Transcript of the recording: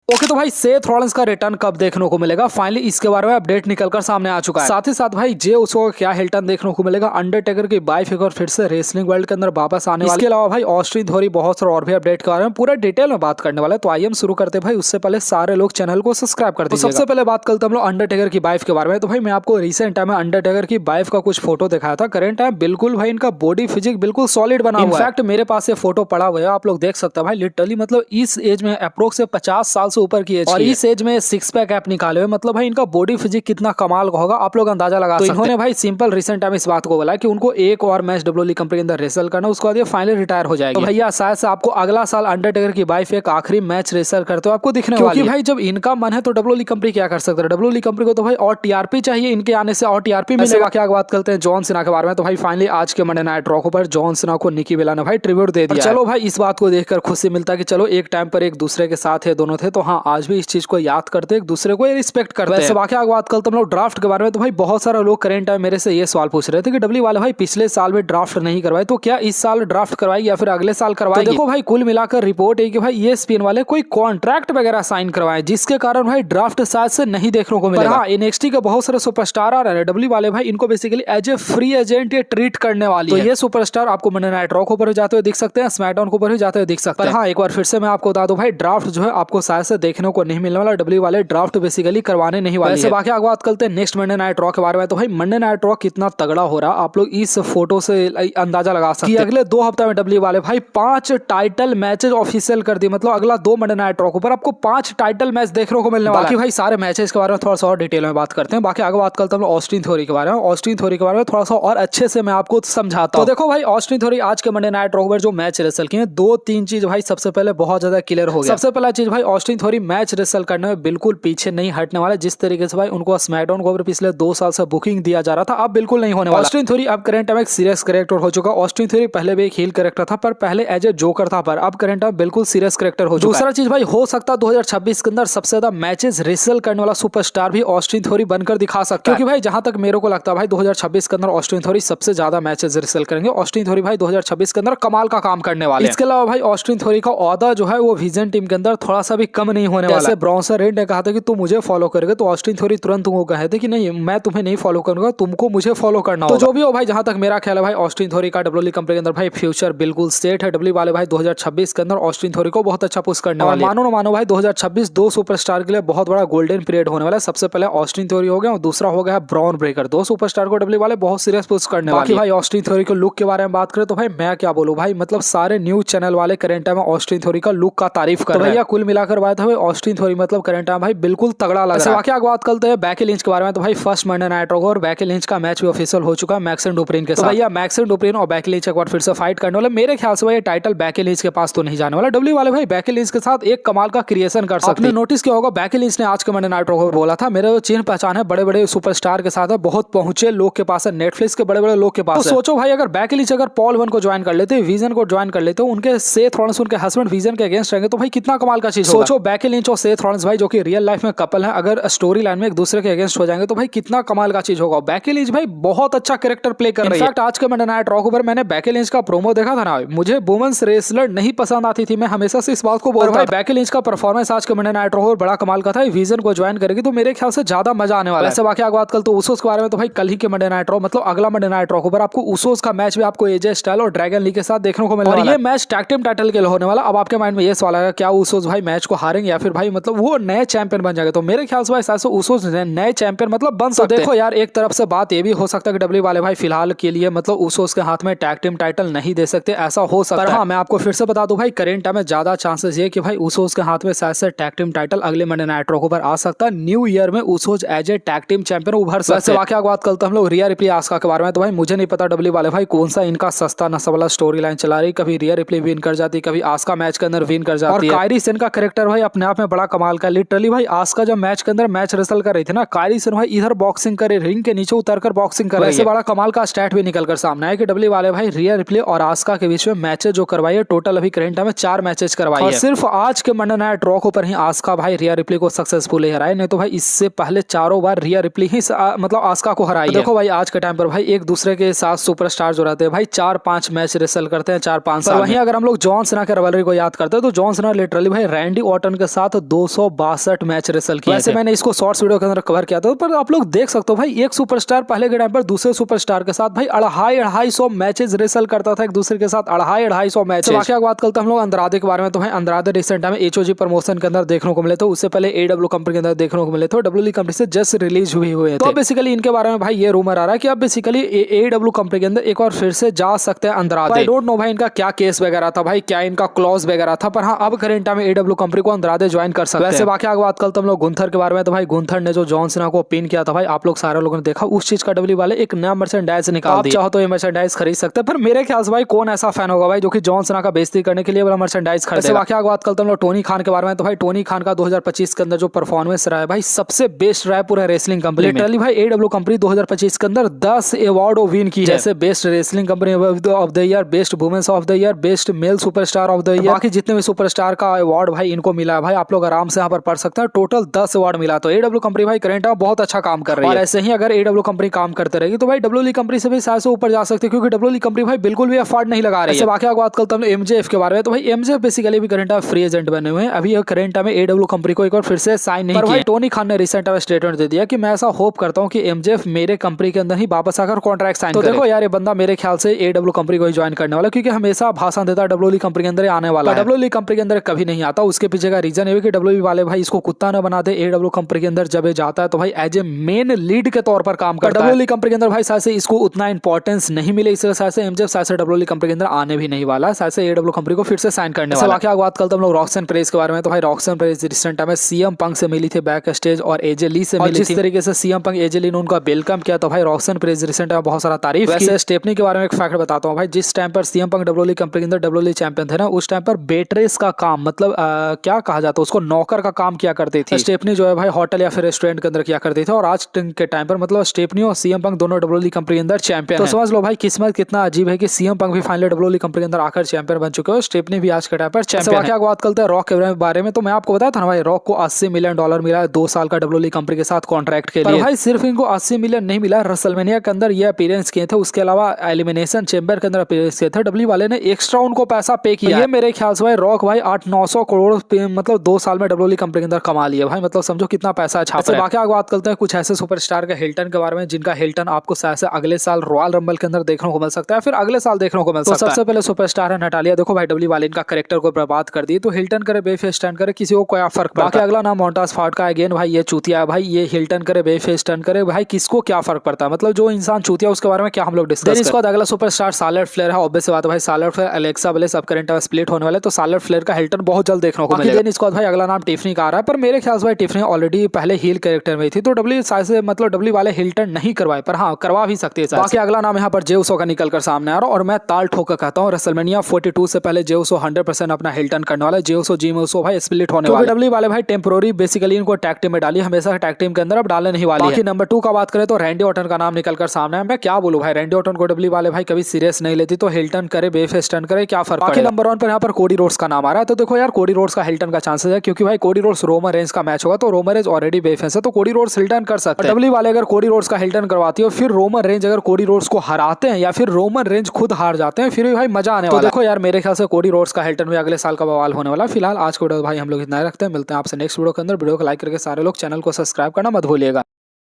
Okay तो भाई Seth Rollins का रिटर्न कब देखने को मिलेगा? फाइनली इसके बारे में अपडेट निकलकर सामने आ चुका है। साथ ही साथ भाई जे उसको क्या हिल्टन देखने को मिलेगा, अंडरटेकर की बाई फिगर फिर से रेसलिंग वर्ल्ड के अंदर वापस आने वाली। इसके अलावा भाई ऑस्टिन थ्योरी बहुत सारे और भी अपडेट के बारे में पूरा डिटेल में बात करने वाला है। तो आइए हम शुरू करते भाई, उससे पहले सारे लोग चैनल को सब्सक्राइब कर दीजिएगा। सबसे पहले बात करते हम लोग अंडरटेकर की वाइफ के बारे में। तो भाई मैं आपको रिसेंट टाइम में अंडरटेकर की वाइफ का कुछ फोटो दिखाया था। करंट टाइम बिल्कुल भाई इनका बॉडी फिजिक बिल्कुल सॉलिड बना हुआ है। इनफैक्ट मेरे पास ये फोटो पड़ा हुआ है, आप लोग देख सकते हैं भाई। लिटरली मतलब इस एज में अप्रोक्स 50 साल से ऊपर की एज और इस एज में 6 पैक ऐप निकाले हुए, मतलब भाई इनका बॉडी फिजिक कितना कमाल का होगा आप लोग अंदाजा लगा सकते हैं। इन्होंने भाई सिंपल रिसेंट टाइम इस बात को बोला कि उनको एक और मैच डब्ल्यूडब्ल्यूई कंपनी के अंदर रेसल करना, उसके बाद ये फाइनली रिटायर हो जाएगी। तो भैया शायद से आपको अगला साल अंडरटेकर की वाइफ एक आखिरी मैच रेसल करते हुए आपको दिखने वाली है। क्योंकि भाई जब इनका मन है तो डब्ल्यूडब्ल्यूई कंपनी क्या कर सकते हैं। डब्ल्यूडब्ल्यूई कंपनी को तो भाई और टीआरपी चाहिए, इनके आने से और टीआरपी मिलेगा। क्या बात करते हैं जॉन सीना के बारे में। तो भाई फाइनली आज के मंडे नाइट रॉ पर जॉन सीना को निकी बेला ने भाई ट्रिब्यूट दे दिया। चलो भाई इस बात को देखकर खुशी मिलता है कि चलो एक टाइम पर एक दूसरे के साथ है दोनों थे, तो हाँ आज भी इस चीज को याद करते एक दूसरे को रिस्पेक्ट करते हैं। वैसे बाकी बात कल तुम लोग ड्राफ्ट के बारे में। तो भाई बहुत सारे लोग करेंट टाइम मेरे से ये सवाल पूछ रहे थे कि डब्ल्यू वाले भाई पिछले साल में ड्राफ्ट नहीं करवाए, तो क्या इस साल ड्राफ्ट करवाएगी या फिर अगले साल करवाएगी? तो देखो भाई कुल मिलाकर रिपोर्ट है कि भाई ये स्पिन वाले कोई कॉन्ट्रैक्ट वगैरह साइन करवाए, जिसके कारण भाई ड्राफ्ट शायद से नहीं देखने को मिलेगा। हाँ एनएक्सटी के बहुत सारे सुपरस्टार आ रहे हैं, डब्ल्यू वाले भाई इनको basically as a free agent ये ट्रीट करने वाली है। तो ये सुपरस्टार आपको मंडे नाइट रॉ ऊपर जाते हुए दिख सकते हैं, स्मैकडाउन के ऊपर भी जाते हुए दिख सकते हैं। हाँ एक बार फिर से मैं आपको बता दूं भाई ड्राफ्ट जो है आपको शायद से देखने को नहीं मिलने वाला। डब्ल्यू वाले ड्राफ्ट बेसिकली करवाने नहीं वाले। वैसे बाकी बात करते हैं नेक्स्ट मंडे नाइट रॉ के बारे में। तो भाई मंडे नाइट रॉ कितना तगड़ा हो रहा आप लोग इस फोटो से अंदाजा लगा सकते हैं। अगले 2 हफ्ते में डब्ल्यू वाले भाई 5 टाइटल मैचेस ऑफिशियल कर दिए, मतलब अगला 2 मंडे नाइट रॉ पर आपको 5 टाइटल मैच देखने को मिलने वाला है। बाकी भाई सारे मैचेस के बारे में थोड़ा सा और डिटेल में बात करते हैं। बाकी आगे बात करते हैं हम ऑस्टिन थ्योरी के बारे में। ऑस्टिन थ्योरी के बारे में थोड़ा सा और अच्छे से मैं आपको समझाता हूं। तो देखो भाई ऑस्टिन थ्योरी आज के मंडे नाइट रॉ पर जो मैच रेसल किए 2-3 चीज भाई सबसे पहले बहुत ज्यादा क्लियर हो गया। सबसे पहला चीज भाई ऑस्टिन थ्योरी मैच रेसल करने में बिल्कुल पीछे नहीं हटने वाला। जिस तरीके से भाई उनको स्मैकडाउन को पिछले 2 साल से बुकिंग दिया जा रहा था, अब बिल्कुल नहीं होने वाला। ऑस्टिन थ्योरी अब करंट टाइम एक सीरियस कैरेक्टर हो चुका। ऑस्टिन थ्योरी पहले भी एक हील कैरेक्टर था, पर पहले एज ए जोकर था, पर अब करंट टाइम बिल्कुल सीरियस कैरेक्टर हो चुका। दूसरा चीज भाई हो सकता है 2026 के अंदर सबसे ज्यादा मैचेस रेसल करने वाला सुपरस्टार भी ऑस्टिन थ्योरी बनकर दिखा सकता है। क्योंकि भाई जहां तक मेरे को लगता है भाई 2026 के अंदर ऑस्टिन थ्योरी सबसे ज्यादा मैचेस रेसल करेंगे। ऑस्टिन थ्योरी भाई 2026 के अंदर कमाल का काम करने वाले। इसके अलावा भाई ऑस्टिन थ्योरी का ओहदा जो है वो विजन टीम के अंदर थोड़ा सा भी कम नहीं होने वाला। जैसे ब्रॉन्सन रेड ने कहा था कि तू मुझे फॉलो करेगा, तो ऑस्टिन थ्योरी तुरंत वो कहे थे कि नहीं मैं तुम्हें नहीं फॉलो करूंगा, तुमको मुझे फॉलो करना होगा। तो जो भी हो भाई जहां तक मेरा ख्याल है भाई ऑस्टिन थ्योरी का डब्ल्यूडब्ल्यूई कंपनी के अंदर भाई फ्यूचर बिल्कुल सेट है। डब्ल्यूडब्ल्यूई वाले भाई 2026 के अंदर ऑस्टिन थ्योरी को बहुत अच्छा पुश करने वाले हैं। मानो ना मानो भाई 2026 2 सुपरस्टार के लिए बहुत बड़ा गोल्डन पीरियड होने वाला है। सबसे पहले ऑस्टिन थ्योरी हो गया और दूसरा हो गया ब्रॉन ब्रेकर। 2 सुपरस्टार को डब्ल्यूडब्ल्यूई वाले बहुत सीरियस पुश करने वाले। बाकी भाई ऑस्टिन थ्योरी के लुक के बारे में बात करें तो भाई मैं क्या बोलूं भाई, मतलब सारे न्यूज चैनल वाले करंट टाइम में ऑस्टिन थ्योरी का लुक का तारीफ कर रहे हैं। कुल मिलाकर बात है ऑस्टिन थ्योरी मतलब करंट टाइम भाई बिल्कुल तगड़ा लग रहा है। बाकी बात करते हैं बैकी लिंच के बारे में। तो भाई फर्स्ट मंडे नाइट रॉ और बैकी लिंच का मैच भी ऑफिशियल हो चुका है मैक्स एंड डुप्रिन के साथ। भैया मैक्स एंड डुप्रिन और बैकी लिंच एक बार फिर से फाइट करने वाले। मेरे ख्याल से भाई टाइटल बैकी लिंच के पास तो नहीं जाने वाला। डब्ल्यू वाले भाई बैकी लिंच के साथ एक कमाल का क्रिएशन कर सकते हैं। नोटिस किया होगा बैकी लिंच ने आज के मंडे नाइट रॉ पर बोला था मेरे चिन्ह पहचान है बड़े बड़े सुपरस्टार के साथ है, बहुत पहुंचे लोग के पास है, नेटफ्लिक्स के बड़े बड़े लोग के पास। तो सोचो भाई अगर बैकी लिंच अगर पॉल वन को ज्वाइन कर लेते, विजन को ज्वाइन कर लेते, उनके सेथ रॉलिंस उनके हस्बैंड विजन के अगेंस्ट रहेंगे, तो भाई कितना कमाल का चीज। सोचो बैकी लिंच और सेथ रॉलिंस भाई जो कि रियल लाइफ में कपल है, अगर स्टोरी लाइन में एक दूसरे के अगेंस्ट हो जाएंगे तो भाई कितना कमाल का चीज होगा। बैकी लिंच भाई बहुत अच्छा कैरेक्टर प्ले कर रही है। इनफैक्ट आज के मंडे नाइट रॉ पर मैंने बैकी लिंच का प्रोमो देखा था ना, मुझे वुमेन्स रेसलर नहीं पसंद आती थी, मैं हमेशा से इस बात को बोल रहा हूं। बैकी लिंच का परफॉर्मेंस आज के मंडे नाइट रॉ बड़ा कमाल का था। विजन को ज्वाइन करेगी तो मेरे ख्याल से ज्यादा मजा आने वाला है। बाकी बात कल तो उसोस के बारे में। तो भाई कल ही के मंडे नाइट रॉ मतलब अगला मंडे नाइट रॉ पर आपको उसोस का मैच भी आपको एजे स्टाइल और ड्रैगन ली के साथ देखने को मिलेगा। और ये मैच टैग टीम टाइटल के लिए होने वाला। अब आपके माइंड में ये सवाल आएगा क्या उसोस भाई मैच को हारेंगे या फिर भाई मतलब वो नए चैंपियन बन जाएंगे? तो मेरे ख्याल से भाई शायद उसोस नए चैंपियन मतलब बन सकते हैं। देखो यार एक तरफ से बात ये भी हो सकता है कि डब्ल्यू वाले भाई फिलहाल के लिए मतलब उसोस के हाथ में टैग टीम टाइटल नहीं दे सकते, ऐसा हो सकता है। हाँ मैं आपको फिर से बता दूं भाई करेंट टाइम में ज्यादा चांसेस ये कि भाई उसोस के हाथ में शायद से टैग टीम टाइटल अगले मंडे नाइट रॉ पर आ सकता है। न्यू ईयर में Usos as a tag team champion उभर सकते हैं। वाकई बात करते हम लोग रिया रिप्ली आस्का के बारे में। तो भाई मुझे नहीं पता डब्ल्यू वाले भाई कौन सा इनका सस्ता नशा वाला स्टोरी लाइन चला रही, कभी रिया रिप्ली विन कर जाती, कभी आस्का मैच के अंदर विन कर जाती है। और कायरी सेन का कैरेक्टर भाई अपने आप में बड़ा कमाल का। लिटरली भाई आस्का जब मैच के अंदर मैच रेसल कर रही थी ना, कायरी सेन भाई इधर बॉक्सिंग करे, रिंग के नीचे उतरकर बॉक्सिंग कर रही है। बड़ा कमाल का स्टैट भी निकलकर सामने आया कि डब्ल्यू वाले भाई रिया रिप्ली और आस्का के बीच में मैचेस जो करवाई है, टोटल अभी करंट में 4 मैचेस करवाई है। सिर्फ आज के मंडे नाइट रॉ पर ही आस्का भाई रिया रिप्ली को सक्सेसफुली हराए, नहीं तो भाई इससे पहले 4 बार रिया रिप्ली ही मतलब आस्का को हराई है। देखो भाई आज के टाइम पर भाई एक दूसरे के साथ सुपरस्टार जो रहते हैं भाई 4-5 मैच रेसल करते हैं 4-5 साल। वहीं अगर हम लोग जॉन सीना के रिवलरी को याद करते हैं तो जॉन सीना लिटरली भाई रैंडी ऑर्टन हिल्टन के साथ 262 मैच रेसल किए। वैसे मैंने इसको शॉर्ट्स वीडियो के अंदर कवर किया था, पर आप लोग देख सकते हो भाई एक सुपरस्टार पहले के टाइम पर दूसरे सुपरस्टार के साथ भाई 250 मैचेस रेसल करता था एक दूसरे के साथ 250 मैच। बाकी बात करते हम लोग अंद्रादे के बारे में। तो भाई अंद्रादे रिसेंट टाइम एचओजी प्रमोशन के अंदर देखने को मिले थे, उससे पहले एडब्ल्यू कंपनी के अंदर देखने को मिले थे, डब्ल्यूई कंपनी से जस्ट रिलीज हुए थे। तो बेसिकली इनके बारे में भाई ये रूमर आ रहा है कि अब बेसिकली एडब्ल्यू कंपनी के अंदर एक और फिर से जा सकते हैं अंद्रादे। आई डोंट नो भाई इनका क्या केस वगैरह था भाई, क्या इनका क्लॉज वगैरह था, पर हाँ अब करंट टाइम में एडब्ल्यू कंपनी को अंद्रादे ज्वाइन कर सकते हैं। वैसे बाकी बात करते हम लोग गुंथर के बारे में। तो भाई गुंथर ने जो जॉन सीना को पिन किया था भाई, आप लोग सारे लोगों ने देखा, उस चीज का डब्ल्यूई वाले एक नया मर्चेंडाइज निकाल दिया। आप चाहो तो ये मर्चेंडाइज खरीद सकते हैं, पर मेरे ख्याल से भाई कौन ऐसा फैन होगा भाई जो कि जॉन सीना का बेइज्जती करने के लिए वाला मर्चेंडाइज खरीदेगा। बाकी बात करते हम लोग टोनी खान के बारे में। तो भाई टोनी खान का 2025 के अंदर जो परफॉर्मेंस रहा है भाई सबसे बेस्ट रहा है पूरा रेसलिंग कंपनी में। लिटरली भाई एडब्ल्यू कंपनी 2025 के अंदर 10 अवार्ड विन की है, जैसे best wrestling company of the year, best women's of the year, best male superstar of the year, बाकी जितने भी सुपरस्टार का अवार्ड भाई इनको मिला है भाई, आप लोग आराम से यहाँ पर पढ़ सकते हैं। टोटल 10 अवार्ड मिला। तो एडब्ल्यू कंपनी भाई करंट में बहुत अच्छा काम कर रही है, और ऐसे ही अगर एडब्ल्यू कंपनी काम करते रहेगी तो भाई डब्ल्यूई कंपनी से भी शायद से ऊपर जा सकती है, क्योंकि डब्ल्यूई कंपनी भाई बिल्कुल भी एफर्ट नहीं लगा रही है। बाकी बात करते हैं एमजेएफ के बारे में। तो भाई एमजेएफ बेसिकली भी करंट में फ्री एजेंट बने हुए हैं, अभी करंट में एडब्ल्यू कंपनी को एक और फिर से साइन नहीं किया। भाई टोनी खान ने रिसेंट में स्टेटमेंट दे दिया कि मैं ऐसा होप करता हूं कि एमजेएफ मेरे कंपनी के अंदर ही वापस आकर कॉन्ट्रैक्ट साइन करे। तो देखो यार ये बंदा मेरे ख्याल से एडब्ल्यू कंपनी को ही ज्वाइन करने वाला, क्योंकि हमेशा भाषण देता डब्ल्यूई कंपनी के अंदर आने वाला है, डब्ल्यूई कंपनी के अंदर कभी नहीं आता। उसके पीछे का रीजन ये कि डब्ल्यूई वाले भाई इसको कुत्ता न बना दे। एडब्ल्यू कंपनी के अंदर जब जाता है तो भाई एज ए मेन लीड के तौर पर काम करता है। डब्ल्यूई कंपनी के अंदर भाई शायद से इसको उतना इंपॉर्टेंस नहीं मिले, इसलिए शायद से एमजेएफ शायद से डब्ल्यूई कंपनी के अंदर आने भी नहीं वाला है, शायद से एडब्ल्यू कंपनी को फिर से साइन करने वाला है। बाकी बात करते हम लोग रॉक्सन पेरेज के बारे में। तो भाई रॉक्सन पेरेज रिसेंट टाइम में सीएम पंक से मिली थी बैक स्टेज, और एजे ली से मिली थी। जिस तरीके से सीएम पंक एजे ली ने उनका वेलकम किया तो भाई रॉक्सन पेरेज रिसेंट टाइम बहुत सारा तारीफ की। वैसे स्टेफनी के बारे में एक फैक्ट बताता हूं भाई, जिस टाइम पर सीएम पंक डब्ल्यूई कंपनी के अंदर डब्ल्यूई चैंपियन थे ना, उस टाइम पर बेटरेस का काम मतलब क्या कहा जाता है उसको, नौकर का काम किया करती थी स्टेफनी जो है भाई, होटल या फिर रेस्टोरेंट के अंदर किया करती थी। और आज के टाइम पर मतलब स्टेफनी और सीएम पंक दोनों डब्ल्यूई कंपनी के अंदर चैंपियन है। तो समझ लो भाई किस्मत कितना अजीब है कि सीएम पंक भी फाइनली डब्ल्यूई कंपनी के अंदर आकर चैंपियन बन चुके हो, स्टेफनी भी आज के टाइम पर चैंपियन है। बात करते हैं रॉक के बारे में। तो मैं आपको बताया था ना भाई रॉक को $80 मिलियन मिला है 2 साल का डब्ल्यूई कंपनी के साथ कॉन्ट्रैक्ट के लिए। भाई सिर्फ इनको 80 मिलियन नहीं मिला, रेसलमेनिया के अंदर ये अपीयरेंस किए थे, उसके अलावा एलिमिनेशन चेंबर के अंदर अपीयरेंस किए थे, डब्ल्यूई वाले ने एक्स्ट्रा उनको पैसा पे किया। ये मेरे ख्याल से भाई रॉक भाई 800-900 करोड़ मतलब 2 साल में डब्ल्यूई कंपनी के अंदर कमा लिया भाई, मतलब समझो कितना पैसा छापा है। बाकी बात करते हैं कुछ ऐसे सुपरस्टार के हिल्टन के बारे में, जिनका हिल्टन आपको शायद से अगले साल रॉयल रंबल के अंदर देखने को मिल सकता है, फिर अगले साल देखने को मिल सकता है। सबसे पहले सुपरस्टार है नटालिया। देखो भाई डब्ल्यूई वाले इनका कैरेक्टर को बर्बाद कर दी, तो हिल्टन करे बेफेस टर्न करे किसी को क्या फर्क पड़ता है। बाकी अगला नाम मोंटास फॉर्ड का, अगेन भाई ये चूतिया है भाई, ये हिल्टन करे बेफेस टर्न करे भाई किसको क्या फर्क पड़ता है, मतलब जो इंसान चूतिया उसके बारे में क्या हम लोग डिस्कस। इसके बाद अगला सुपरस्टार सार्लट फ्लेयर है। ऑब्वियस बात है भाई सार्लट फ्लेयर अलेक्सा ब्लेस अब करंट स्प्लिट होने वाले, तो सार्लट फ्लेयर का हिल्टन बहुत जल्द देखने को मिलेगा। इसके बाद भाई अगला नाम टिफनी का आ रहा है, पर मेरे ख्याल से भाई टिफनी ऑलरेडी पहले हील कैरेक्टर में थी, तो डब्ल्यू शायद से मतलब डब्ल्यू वाले हिल्टन नहीं करवाए, पर हाँ करवा भी सकते हैं। बाकी अगला नाम यहाँ पर जे उसो का निकल कर सामने आ रहा है, और मैं ताल ठोक कर कहता हूँ रेसलमेनिया 42 से पहले जे उसो 100% अपना हिल्टन करने वाला है। जे उसो जिम उसो भाई स्प्लिट होने वाला है। डब्ल्यू वाले भाई टेम्पोररी बेसिकली इनको टैग टीम में डाली, हमेशा टैग टीम के अंदर अब डालने नहीं वाली है। नंबर 2 का बात करें तो रैंडी ऑर्टन का नाम निकल कर सामने है। मैं क्या बोलूं भाई, रैंडी ऑर्टन को डब्ल्यू वाले भाई कभी सीरियस नहीं लेती, तो हिल्टन करे बेफेस टर्न करे क्या फर्क पड़ेगा। नंबर 1 पर यहाँ पर कोडी रोड्स का नाम आ रहा है। तो देखो यार कोडी रोड्स का हिल्टन का चांसेस है, क्योंकि भाई कोडी रोड्स रोमन रेंज का मैच होगा, तो रोमन रेंज ऑलरेडी बेफेस है, तो कोडी रोड्स हिल्टन कर सकते हैं। डब्ल्यू वाले अगर कोडी रोड्स का हिल्टन करवाती है, फिर रोमन रेंज अगर कोडी रोड्स को हराते हैं या फिर रोमन रेंज खुद हार जाते हैं, फिर भी भाई मजा आने वाला है। देखो यार मेरे ख्याल से कोडी रोड्स का हिल्टन भी अगले साल का बवाल होने वाला। फिलहाल आज को भाई हम लोग इतना रखते हैं, मिलते हैं आपसे नेक्स्ट वीडियो के अंदर। वीडियो को लाइक करके सारे लोग चैनल को सब्सक्राइब करना मत भूलिएगा।